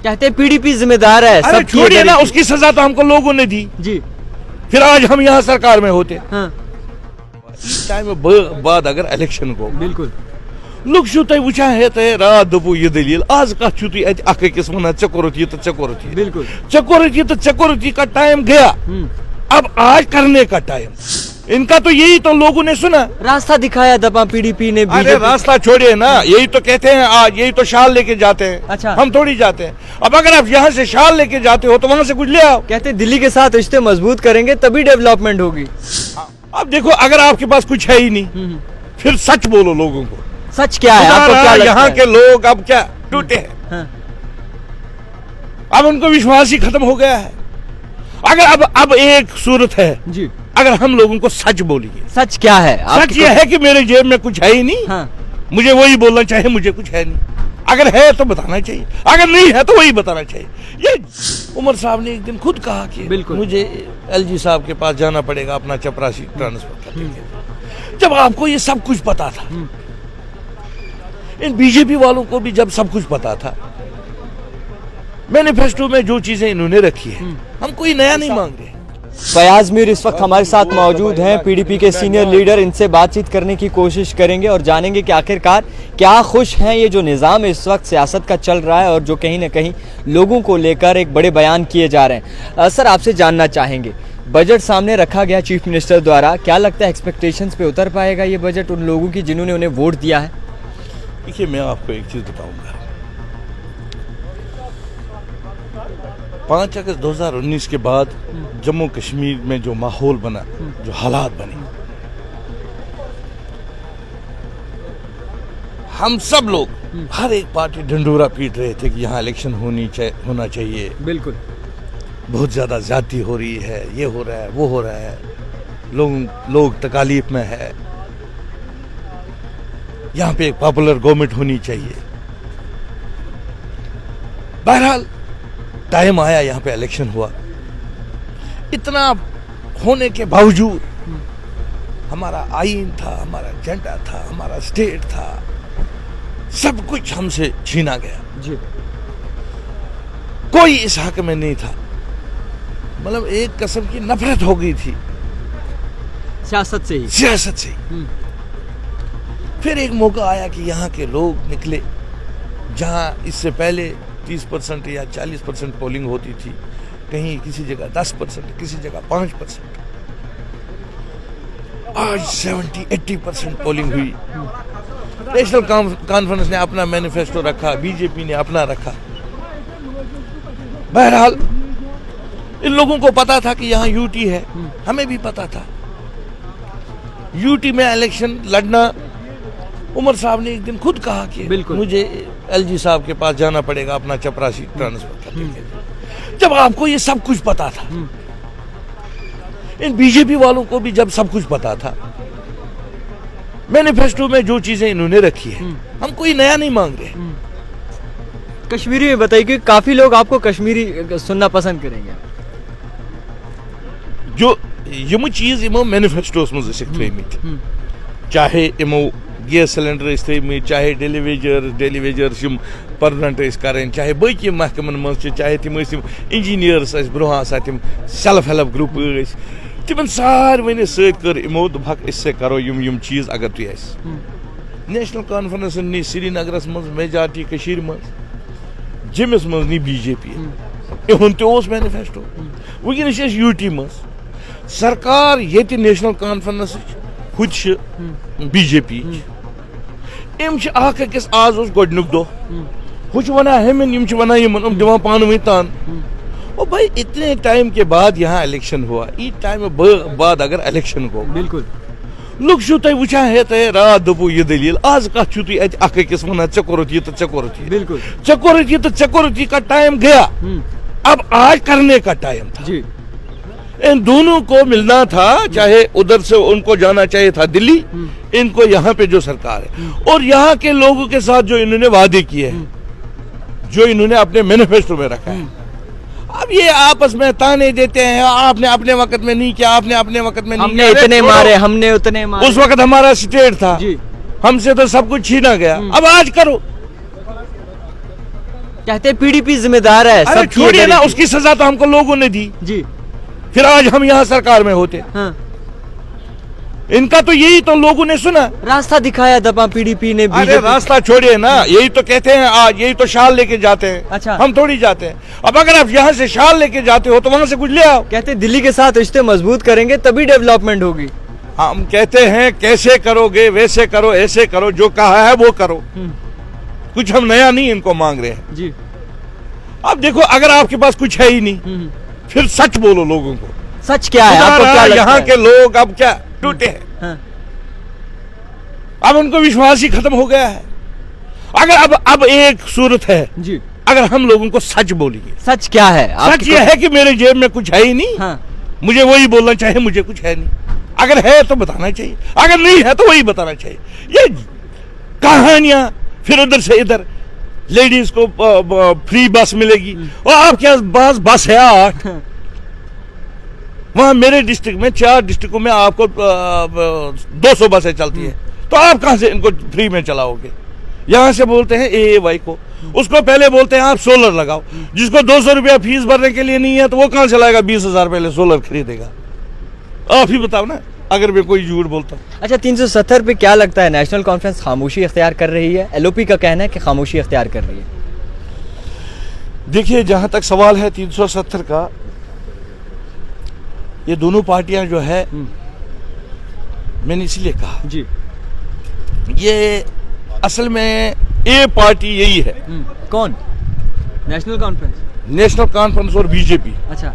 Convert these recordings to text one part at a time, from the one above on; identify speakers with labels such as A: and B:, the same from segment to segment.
A: कहते हैं पीडीपी जिम्मेदार है।
B: अरे छोड़िए ना, उसकी सजा तो हमको लोगों ने दी
A: जी।
B: फिर आज हम यहाँ सरकार में होते।
A: हाँ।
B: टाइम बाद अगर इलेक्शन को
A: बिल्कुल
B: लुक तुम वुचान हे रात दोपू यह दलील आज कत अकिस वन चे कोरुत यह तो चे कोरुत यह,
A: बिल्कुल
B: चे कोरुत यह तो चे कोरुत यह का टाइम गया। अब आज करने का टाइम इनका तो यही तो लोगों ने सुना,
A: रास्ता दिखाया दबा पीडीपी ने।
B: अरे रास्ता छोड़िए ना, यही तो कहते हैं आज, यही तो शाल लेके जाते हैं।
A: अच्छा।
B: हम थोड़ी जाते हैं। अब अगर आप यहाँ से शाल लेके जाते हो तो वहां से कुछ ले आओ।
A: कहते हैं दिल्ली के साथ रिश्ते मजबूत करेंगे तभी डेवलपमेंट होगी।
B: अब देखो अगर आपके पास कुछ है ही नहीं फिर सच बोलो लोगों को।
A: सच क्या है आपको क्या लगता
B: यहाँ
A: है?
B: के लोग अब क्या टूटे हैं।
A: हाँ।
B: अब उनको विश्वास ही खत्म हो गया है। अगर अब एक सूरत है
A: जी,
B: अगर हम लोगों को सच बोलिए।
A: सच क्या है?
B: सच ये है कि मेरे जेब में कुछ है ही नहीं।
A: हाँ।
B: मुझे वही बोलना चाहिए मुझे कुछ है नहीं। अगर है तो बताना चाहिए, अगर नहीं है तो वही बताना चाहिए। ये उमर साहब ने एक दिन खुद कहा कि
A: बिल्कुल
B: मुझे एलजी साहब के पास जाना पड़ेगा अपना चपरासी ट्रांसफर करने के लिए। जब आपको ये सब कुछ पता था, इन बीजेपी वालों को भी जब सब कुछ पता था, मैनिफेस्टो में जो चीजें इन्होंने रखी है, हम कोई नया नहीं मांग रहे।
A: फयाज मीर इस वक्त हमारे साथ मौजूद हैं, पीडीपी के सीनियर लीडर। इनसे बातचीत करने की कोशिश करेंगे और जानेंगे कि आखिरकार क्या खुश हैं ये जो निज़ाम इस वक्त सियासत का चल रहा है और जो कहीं ना कहीं लोगों को लेकर एक बड़े बयान किए जा रहे हैं। सर आपसे जानना चाहेंगे, बजट सामने रखा गया चीफ मिनिस्टर द्वारा, क्या लगता है एक्सपेक्टेशंस पे उतर पाएगा ये बजट उन लोगों की जिन्होंने उन्हें वोट दिया है?
B: देखिए मैं आपको एक चीज बताऊंगा, 5 अगस्त 2019 के बाद जम्मू कश्मीर में जो माहौल बना, जो हालात बने, हम सब लोग हर एक पार्टी ढंडोरा पीट रहे थे कि यहाँ इलेक्शन होना चाहिए।
A: बिल्कुल
B: बहुत ज्यादा ज्यादती हो रही है, ये हो रहा है वो हो रहा है, लोग तकालीफ में है, यहाँ पे एक पॉपुलर गवर्नमेंट होनी चाहिए। बहरहाल टाइम आया, यहाँ पे इलेक्शन हुआ। इतना होने के बावजूद हमारा आईन था, हमारा झंडा था, हमारा स्टेट था, सब कुछ हमसे छीना गया
A: जी।
B: कोई इस हक में नहीं था। मतलब एक किस्म की नफरत हो गई थी
A: सियासत से ही। फिर एक मौका आया कि यहाँ के लोग निकले, जहाँ इससे पहले 30% या 40% पोलिंग होती थी, कहीं किसी जगह 10%, किसी जगह 5%, आज 70-80% पोलिंग हुई। नेशनल कॉन्फ्रेंस ने अपना मैनिफेस्टो रखा, बीजेपी ने अपना रखा। बहरहाल इन लोगों को पता था कि यहाँ यूटी है, हमें भी पता था। यूटी में इलेक्शन लड़ना, उमर साहब ने एक दिन खुद कहा कि मुझे एलजी साहब के पास जाना पड़ेगा अपना चपरासी ट्रांसफर करने के लिए। जब आपको ये सब कुछ पता था, इन बीजेपी वालों को भी जब सब कुछ पता था, मैनिफेस्टो में जो चीजें इन्होंने रखी है, हम कोई नया नहीं मांग रहे। कश्मीरी में बताइए कि काफी लोग आपको कश्मीरी सुनना पसंद करेंगे।
B: जो यम चीज इमो मैनिफेस्टोस मज चाहे इमो गैस सिलेंडर थी, चाहे डेलीवेजर्स परमानेंट करें, चाहे बाकी महकमन मज, चाहे तम इंजीनियर्स ब्रोह तम सेल्फ हेल्प ग्रुप तिमन सारे सर इमो दोपक इससे करो यम चीज। अगर तुम नेशनल कॉन्फ्रेंस नी श्रीनगरस मज मेजॉरिटी कशीर मज, जम्मस मज नी बीजेपी, इहुन तोस मैनिफेस्टो। वुनकस यूटी मज सरकार ये नेशनल कॉन्फ्रेंस खुद बीजेपी, अकिस आज गोडनुक दो wana हमें wana यमन दिवान पान वही तान। और भाई इतने टाइम के बाद यहाँ इलेक्शन हुआ, ई टाइम बाद अगर इलेक्शन को
A: बिल्कुल
B: लुक तुम वुचान हे रात दोपू यह दलील आज कत अकिस वन चे कोरुत यह तो चे कोरुत यह,
A: बिल्कुल
B: चे कोरुत यह तो चे कोरुत यह का टाइम गया। अब आज करने का टाइम था
A: जी।
B: इन दोनों को मिलना था, चाहे उधर से उनको जाना चाहिए था दिल्ली, इनको यहाँ पे जो सरकार है और यहाँ के लोगों के साथ जो इन्होंने वादे किए हैं, जो इन्होंने अपने मैनिफेस्टो में रखा है, अब ये आपस में ताने देते हैं, आपने अपने वक्त में नहीं किया, आपने अपने वक्त में नहीं किया,
A: हमने इतने मारे, हमने उतने मारे।
B: उस वक्त हमारा स्टेट था
A: जी।
B: हमसे तो सब कुछ छीना गया, अब आज करो।
A: कहते हैं पीडीपी जिम्मेदार है।
B: अरे
A: सबकी
B: छोड़िए ना,
A: इधर ही
B: उसकी सजा तो हमको लोगों ने दी,
A: जी।
B: फिर आज हम यहाँ सरकार में होते।
A: हाँ।
B: इनका तो यही तो लोगों ने सुना।
A: रास्ता दिखाया दबा पीडीपी ने।
B: अरे
A: बीजेपी
B: रास्ता छोड़िए ना, यही तो कहते हैं आज, यही तो शाल लेके जाते हैं।
A: अच्छा।
B: हम थोड़ी जाते हैं। अब अगर आप यहाँ से शाल लेके जाते हो तो वहां से कुछ ले आओ।
A: कहते हैं दिल्ली के साथ रिश्ते मजबूत करेंगे तभी डेवलपमेंट होगी।
B: हम कहते हैं कैसे करोगे, वैसे करो, ऐसे करो, जो कहा है वो करो। कुछ हम नया नहीं इनको मांग रहे हैं
A: जी।
B: अब देखो, अगर आपके पास कुछ है ही नहीं फिर सच बोलो लोगों को।
A: सच क्या है आपको क्या लगता
B: यहाँ
A: है?
B: के लोग अब क्या टूटे हैं।
A: हाँ।
B: अब उनको विश्वास ही खत्म हो गया है। अगर अब एक सूरत है
A: जी।
B: अगर हम लोगों को सच बोलेंगे।
A: सच क्या है
B: सच
A: आपकी
B: ये है कि मेरे जेब में कुछ है ही नहीं।
A: हाँ।
B: मुझे वही बोलना चाहिए, मुझे कुछ है नहीं। अगर है तो बताना चाहिए, अगर नहीं है तो वही बताना चाहिए। ये कहानियां, फिर उधर से इधर लेडीज को फ्री बस मिलेगी और आपके पास बस है 8। वहां मेरे डिस्ट्रिक्ट में 4 डिस्ट्रिक्टों में आपको 200 बसें चलती है, तो आप कहां से इनको फ्री में चलाओगे? यहां से बोलते हैं AAY को, उसको पहले बोलते हैं आप सोलर लगाओ। जिसको 200 रुपया फीस भरने के लिए नहीं है तो वो कहां से लाएगा? 20,000 पहले सोलर खरीदेगा। आप ही बताओ ना, अगर मैं कोई झूठ बोलता हूं।
A: अच्छा, 370 पे क्या लगता है नेशनल कॉन्फ्रेंस खामोशी इख्तियार कर रही है? LOP का कहना है कि खामोशी इख्तियार कर रही है।
B: देखिए, जहां तक सवाल है 370 का, ये दोनों पार्टियां जो है, मैंने इसलिए कहा
A: जी।
B: ये असल में ए पार्टी यही है,
A: कौन? नेशनल कॉन्फ्रेंस,
B: नेशनल कॉन्फ्रेंस और बीजेपी।
A: अच्छा।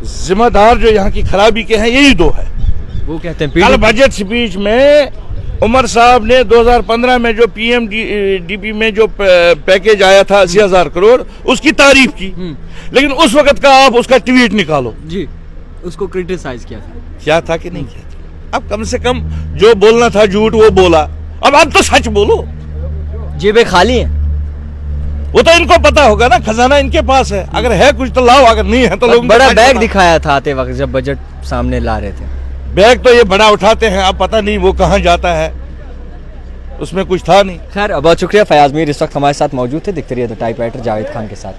B: जिम्मेदार जो यहाँ की खराबी के हैं यही दो है।
A: वो कहते हैं
B: कल बजट स्पीच में उमर साहब ने 2015 में जो PMDP में जो पैकेज आया था 80,000 करोड़, उसकी तारीफ की, लेकिन उस वक्त का आप उसका ट्वीट निकालो
A: जी, उसको क्रिटिसाइज किया था।
B: क्या था कि नहीं किया था? अब कम से कम जो बोलना था झूठ वो बोला, अब तो सच बोलो।
A: जेबें खाली हैं।
B: वो तो इनको पता होगा ना, खजाना इनके पास है। अगर है कुछ तो लाओ, अगर नहीं है तो लोग
A: बड़ा बैग दिखाया था आते वक्त जब बजट सामने ला रहे थे।
B: बैग तो ये बड़ा उठाते हैं, अब पता नहीं वो कहाँ जाता है, उसमें कुछ था नहीं।
A: खैर, बहुत शुक्रिया। फयाज मीर इस वक्त हमारे साथ मौजूद थे। दिखते रहिए द टाइपराइटर जावेद खान के साथ।